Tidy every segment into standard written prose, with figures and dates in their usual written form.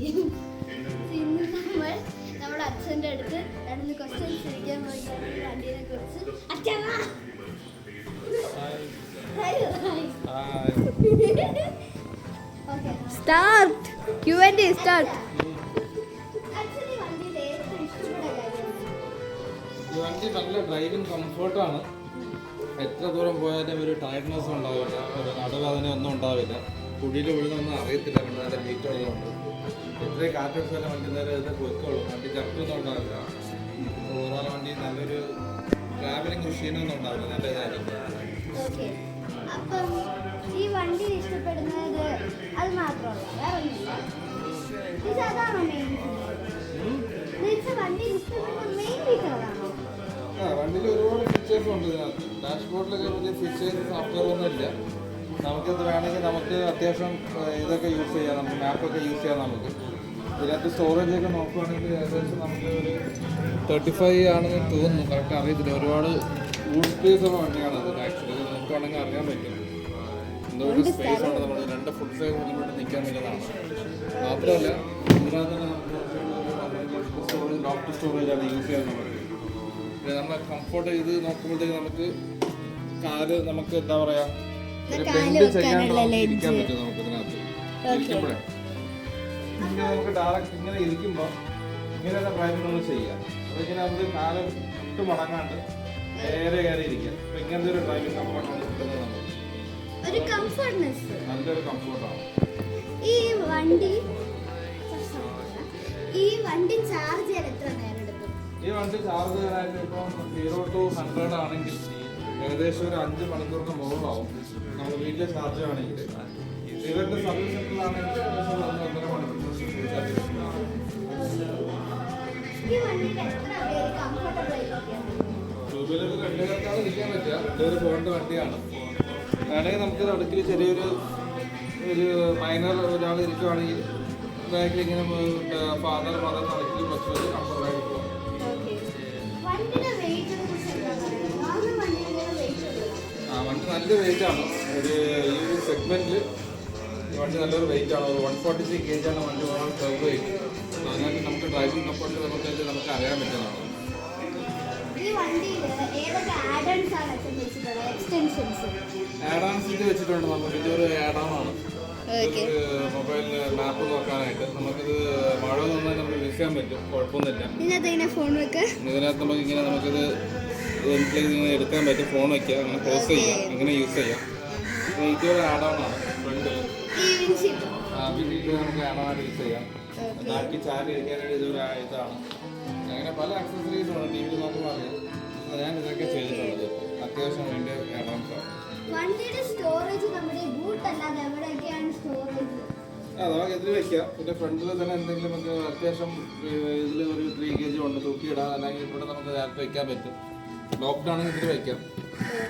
ഇന്ന് നമ്മുടെ അച്ഛൻ്റെ അടുത്ത് രണ്ട് ക്വസ്റ്റ്യൻസ് ചോദിക്കാൻ പോയിട്ടാണ് വണ്ടീനെ കുറിച്ച്. Start Q&A start. ആക്ച്വലി വണ്ടിയിൽ ഏറ്റവും ഇഷ്ടപ്പെട്ട കാര്യം ഈ വണ്ടി നല്ല ഡ്രൈവിംഗ് കംഫർട്ടാണ്. എത്ര ദൂരം പോയാലും ഒരു ടയർഡ്നെസ് ഉണ്ടാവില്ല, ഒരു നടുവേദന ഒന്നും ഉണ്ടാവില്ല. കുടിയിൽ വീഴുന്നൊന്നും അറിയത്തില്ല, വണ്ടി നല്ല നീറ്റ് ഉള്ളതുകൊണ്ട്. എത്രയും കാറ്റടിച്ചാലും വണ്ടി നേരെ ഇത് പൊയ്ക്കോളും, വണ്ടി ചക്കൊന്നും ഉണ്ടാവില്ല. ഓരോ വണ്ടി നല്ലൊരു ട്രാവലിംഗ് ക്ഷീണമൊന്നും ഉണ്ടാവില്ല, നല്ല ഇതായിരിക്കും. ഓക്കെ. അപ്പം ഈ വണ്ടി ഇഷ്ടപ്പെടുന്നത് അത് മാത്രമല്ല, വേറെ ഒന്നുമില്ല. ഇത് അതാണോ മെയിൻ? വണ്ടി ഇഷ്ടപ്പെടുന്ന മെയിൻ ഫീച്ചർ അതാണോ? വണ്ടിയിൽ ഒരുപാട് ഫീച്ചേഴ്സ് ഉണ്ട് ഇതിനകത്ത്. ഡാഷ്ബോർഡിലൊക്കെ വലിയ ഫീച്ചേഴ്സ് സോഫ്റ്റ്വെയർ ഒന്നും ഇല്ല. നമുക്കത് വേണമെങ്കിൽ നമുക്ക് അത്യാവശ്യം ഇതൊക്കെ യൂസ് ചെയ്യാം, നമുക്ക് മാപ്പൊക്കെ യൂസ് ചെയ്യാം. നമുക്ക് ഇതിനകത്ത് സ്റ്റോറേജ് ഒക്കെ നോക്കുകയാണെങ്കിൽ ഏകദേശം നമുക്ക് ഒരു 35 ആണെന്ന് തോന്നുന്നു, കറക്റ്റ് അറിയത്തില്ല. ഒരുപാട് ബൂട്ട് സ്പേസ് ഉള്ള വണ്ടിയാണത്. ആക്ച്വലി നോക്കുകയാണെങ്കിൽ അറിയാൻ പറ്റും എന്തോ ഒരു സ്പേസ് ഉണ്ട്. നമ്മൾ 2 ഫുഡ് സൈസ് മുന്നോട്ട് നിൽക്കാൻ പറ്റുന്നതാണ്. മാത്രമല്ല ഇതിനകത്ത് തന്നെ നമുക്ക് സ്റ്റോറേജ് ലോക്ക് സ്റ്റോറേജാണ് യൂസ് ചെയ്യാൻ നമുക്ക്. നമ്മളെ കംഫോർട്ട് ഇത് നോക്കുമ്പോഴത്തേക്ക് നമുക്ക് കാല് നമുക്ക് എന്താ പറയാ ബെൻഡ് ചെയ്യാനുള്ള ഇരിക്കാൻ പറ്റും നമുക്ക് ഇതിനകത്ത് ഇരിക്കുമ്പോഴേ. ഇങ്ങനെ നമുക്ക് ഡയറക്റ്റ് ഇങ്ങനെ ഇരിക്കുമ്പോൾ ഇങ്ങനെ തന്നെ ഡ്രൈവിംഗ് നമ്മൾ ചെയ്യാം. അതിങ്ങനെ നമുക്ക് കാല് ഇട്ട് മടങ്ങാണ്ട് നേരെ കയറി ഇരിക്കാം. അപ്പൊ ഇങ്ങനത്തെ ഒരു ഡ്രൈവിംഗ് കംഫോർട്ടാണ് കിട്ടുന്നത് നമുക്ക്. ഒരു കംഫർട്ട്നെസ്, നല്ലൊരു കംഫോർട്ടാണ് ഈ വണ്ടി ചാർജ് ചെയ്യാൻ എത്ര നേരം എടുക്കും? ഈ വണ്ടി ചാർജ് ചെയ്യാനായിട്ട് ഇപ്പം 0 to 100 ആണെങ്കിൽ ഏകദേശം ഒരു 5 മണിക്കൂറിന് മുകളിലാവും. നമ്മൾ വീട്ടിൽ ചാർജ് ചെയ്യുകയാണെങ്കിൽ. ഇവരുടെ സർവീസ് സെന്ററിലാണെങ്കിൽ ഏകദേശം 1.5 മണിക്കൂർ. ഈ വണ്ടിയിൽ എത്ര പേര് കംഫർട്ടബിൾ ആയിരിക്കും? ടൂവീലർ 2 പേർക്കാണ് ഇരിക്കാൻ പറ്റുക. 2 പേര് പോകേണ്ട വണ്ടിയാണ്. വേണമെങ്കിൽ നമുക്ക് അടുക്കിൽ ചെറിയൊരു മൈനർ ഒരാൾ ഇരിക്കുവാണെങ്കിൽ ബാക്കിൽ ഇങ്ങനെ ഫാദർ മദർ നടക്കിൽ കുറച്ച് പേര് കംഫർട്ടായിട്ട് പോകും. വണ്ടി നല്ല വെയിറ്റ് ആണ്. ഈ ഒരു സെഗ്മെന്റിൽ വണ്ടി നല്ലൊരു വെയിറ്റ് ആണ്. ഒരു 143 kg ആണ് വണ്ടി ഓവറോൾ കർവ് വെയിറ്റ്. അതിനകത്ത് നമുക്ക് ഡ്രൈവിംഗ് കംഫർട്ട് നമുക്ക് അറിയാൻ പറ്റുന്നതാണ്. ആഡാൻസ് ഇത് വെച്ചിട്ടുണ്ട്. നമുക്ക് ഇതൊരു ആഡാൺ ആണ്. മൊബൈൽ മാപ്പ് നോക്കാനായിട്ട് നമുക്കിത് മഴ നന്നായി നമുക്ക് യൂസ് ചെയ്യാൻ പറ്റും, കുഴപ്പമൊന്നുമില്ല. ഇതിനകത്ത് നമുക്ക് ഇങ്ങനെ നമുക്കിത് ഇങ്ങനെ എടുക്കാൻ പറ്റും, ഫോൺ വയ്ക്കുക, അങ്ങനെ ക്ലോസ് ചെയ്യാം, അങ്ങനെ യൂസ് ചെയ്യാം. ഇതൊരു ആഡോൺ ആണ്. ഫ്രണ്ടിൽ നമുക്ക് ആഡോണായിട്ട് യൂസ് ചെയ്യാം. ബാക്കി ചാർജ് ഇരിക്കാനായിട്ട് ഇതൊരു ഇതാണ്. അങ്ങനെ പല ആക്സസറീസും ആണ്. ടി വിയിൽ നോക്കുമ്പോൾ അറിയാം. ഞാൻ ഇതൊക്കെ ചെയ്തിട്ടുള്ളത് അത്യാവശ്യം വേണ്ട ആഡോൺസ് ആണ്. നമുക്ക് ഇതിൽ വെക്കാം. പിന്നെ ഫ്രണ്ടിൽ തന്നെ എന്തെങ്കിലും നമുക്ക് അത്യാവശ്യം ഇതിൽ ഒരു 3 kg ഉണ്ട്, തൂക്കിയിടാം. അല്ലെങ്കിൽ ഇവിടെ നമുക്ക് നേരത്തെ വെക്കാൻ പറ്റും. ലോക്ക്ഡ് ആണെങ്കിൽ ഇതിൽ വെക്കാം.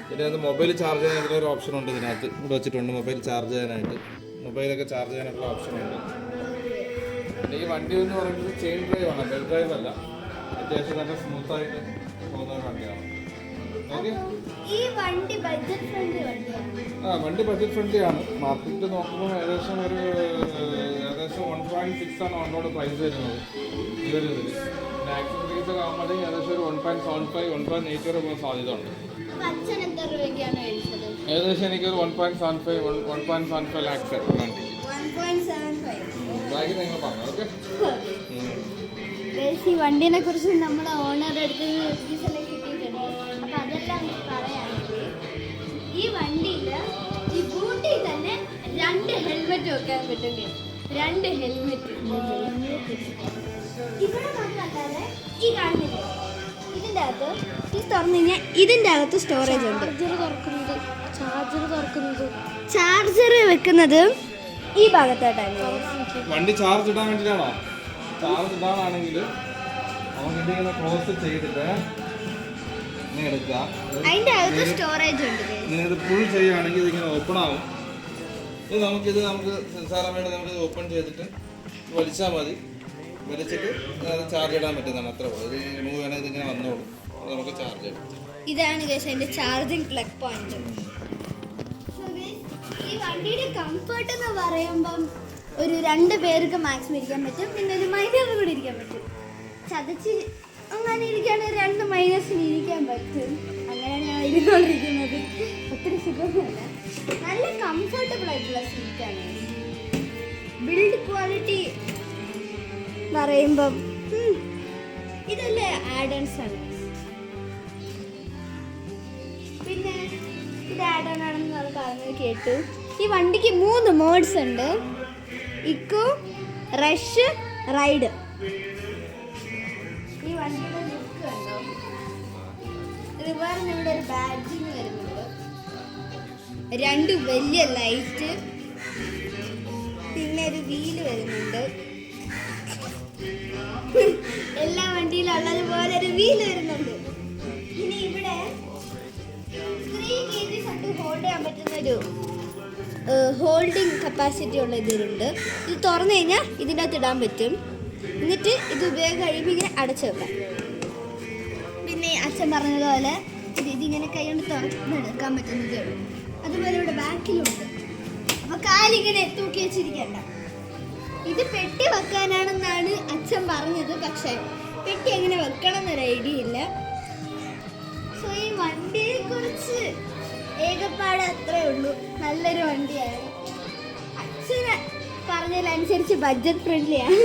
പിന്നെ അത് മൊബൈൽ ചാർജ് ചെയ്യാൻ ഇതിലൊരു ഓപ്ഷൻ ഉണ്ട്. ഇതിനകത്ത് ഇവിടെ വെച്ചിട്ടുണ്ട് മൊബൈൽ ചാർജ് ചെയ്യാനായിട്ട്. മൊബൈലൊക്കെ ചാർജ് ചെയ്യാനായിട്ടുള്ള ഓപ്ഷൻ ഉണ്ട്. പിന്നെ ഈ വണ്ടി എന്ന് പറയുന്നത് ചെയിൻ ഡ്രൈവ് ആണ്, ബെൽറ്റ് ഡ്രൈവ് അല്ല. അത്യാവശ്യം നല്ല സ്മൂത്തായിട്ട് പോകുന്ന ഒരു വണ്ടിയാണ്. വണ്ടി ബഡ്ജറ്റ് ഫ്രണ്ട്ലി ആണ്. മാർക്കറ്റ് നോക്കുമ്പോൾ ഏകദേശം 1.6 ആണ് ഓൺറോഡ് പ്രൈസ് വരുന്നത് ഈ ഒരു ഇതിൽ. പിന്നെ ആക്സസറീസ് ഒക്കെ ആകുമ്പോൾ ഏകദേശം ഒരു 1.75 1.8 വരെ പോകാൻ സാധ്യത ഉണ്ട്. ഏകദേശം എനിക്കൊരു 1.75 1.75 ലാക്സ് വണ്ടി. ബാക്കി നിങ്ങൾ പറഞ്ഞു. ഓക്കെ. ഈ വണ്ടീനെ കുറിച്ച് നമ്മുടെ ഓണറുടെ അടുത്ത് കിട്ടിയിട്ടുണ്ട്. അപ്പൊ അതെല്ലാം പറയാണെങ്കിൽ ഈ വണ്ടിയിൽ ഈ ബൂട്ടിൽ തന്നെ 2 ഹെൽമെറ്റ് വെക്കാൻ പറ്റും. 2 ഹെൽമെറ്റ് ഇവിടെ മാത്രമല്ലാതെ ഈ കാണുന്നില്ല, ഇതിൻ്റെ അകത്ത് ഈ തുറന്നു കഴിഞ്ഞാൽ ഇതിൻ്റെ അകത്ത് സ്റ്റോറേജ് ഉണ്ട്. ചാർജർ വെക്കുന്നത് ഈ ഭാഗത്തായിട്ടാണ്. വണ്ടി ചാർജ് ഇടാൻ വേണ്ടിയിട്ടാണോ? ചാർജ് ഇടാനാണെങ്കിൽ നമുക്ക് ഇതിങ്ങനെ ക്ലോസ് ചെയ്തിട്ട് അതിൻ്റെ അകത്ത് സ്റ്റോറേജ് ഉണ്ട്. ഇത് ഫുൾ ചെയ്യുകയാണെങ്കിൽ ഇതിങ്ങനെ ഓപ്പൺ ആവും. ഇത് നമുക്ക് സെൻസാറമായിട്ട് നമുക്ക് ഓപ്പൺ ചെയ്തിട്ട് വലിച്ചാൽ മതി. വലിച്ചിട്ട് ചാർജ് ഇടാൻ പറ്റുന്നതാണ്. അത്ര ഇത് മൂവ് വേണമെങ്കിൽ ഇതിങ്ങനെ വന്നോളും. നമുക്ക് ചാർജ് ഇടാം. ഇതാണ് അതിൻ്റെ ചാർജിങ് പ്ലഗ് പോയിന്റ്. ഈ വണ്ടിയുടെ കംഫർട്ട് എന്ന് പറയുമ്പം ഒരു 2 പേർക്ക് മാക്സിമം ഇരിക്കാൻ പറ്റും, പിന്നെ ഒരു മൈനർ കൂടി ഇരിക്കാൻ പറ്റും. ചതച്ച് അങ്ങനെ ഇരിക്കുകയാണെങ്കിൽ 2 മൈനസിന് ഇരിക്കാൻ പറ്റും. അങ്ങനെയാണ് ഞാൻ ഇരുന്നുകൊണ്ടിരിക്കുന്നത്. ഒത്തിരി സുഖമല്ല, നല്ല കംഫർട്ടബിൾ ആയിട്ടുള്ള സീറ്റാണ്. ബിൽഡ് ക്വാളിറ്റി പറയുമ്പം ഇതല്ലേ ആഡൻസ് ആണ്. പിന്നെ ഇത് ആഡൺ ആണെന്ന് നമ്മൾ പറഞ്ഞത് കേട്ടു. ഈ വണ്ടിക്ക് 3 മോഡ്സ് ഉണ്ട്: ഇക്കോ, റഷ്, റൈഡ്. ഈ വണ്ടിയുടെ ലുക്ക് കണ്ടോ? റിവേറിന് ഇവിടെ ഒരു ബാഡ്ജിങ് വരുന്നുണ്ട്, 2 വലിയ ലൈറ്റ്, പിന്നെ ഒരു വീല് വരുന്നുണ്ട്. എല്ലാ വണ്ടിയിലും ഉള്ളതുപോലെ ഒരു വീല് വരുന്നുണ്ട്. പിന്നെ ഇവിടെ 3 kg ഹോൾഡ് ചെയ്യാൻ പറ്റുന്നൊരു ഹോൾഡിംഗ് കപ്പാസിറ്റി ഉള്ള ഇതിലുണ്ട്. ഇത് തുറന്നു കഴിഞ്ഞാൽ ഇതിൻ്റെ അകത്ത് ഇടാൻ പറ്റും. എന്നിട്ട് ഇത് ഉപയോഗം കഴിയുമ്പോൾ ഇങ്ങനെ അടച്ചു വെക്കാം. പിന്നെ അച്ഛൻ പറഞ്ഞതുപോലെ ഇതിങ്ങനെ കൈ കൊണ്ട് തുറന്നെടുക്കാൻ പറ്റുന്നതേ ഉള്ളൂ. അതുപോലെ ഇവിടെ ബാക്കിലുണ്ട്. അപ്പോൾ കാലിങ്ങനെ തൂക്കി വെച്ചിരിക്കണ്ട. ഇത് പെട്ടി വെക്കാനാണെന്നാണ് അച്ഛൻ പറഞ്ഞത്, പക്ഷേ പെട്ടി എങ്ങനെ വെക്കണം എന്നൊരു ഐഡിയ ഇല്ല. സോ ഈ വണ്ടിയെ കുറിച്ച് ഏകപ്പാട് അത്രേ ഉള്ളൂ. നല്ലൊരു വണ്ടിയാണ്. അച്ഛന് പറഞ്ഞതിനനുസരിച്ച് ബഡ്ജറ്റ് ഫ്രണ്ട്ലിയാണ്.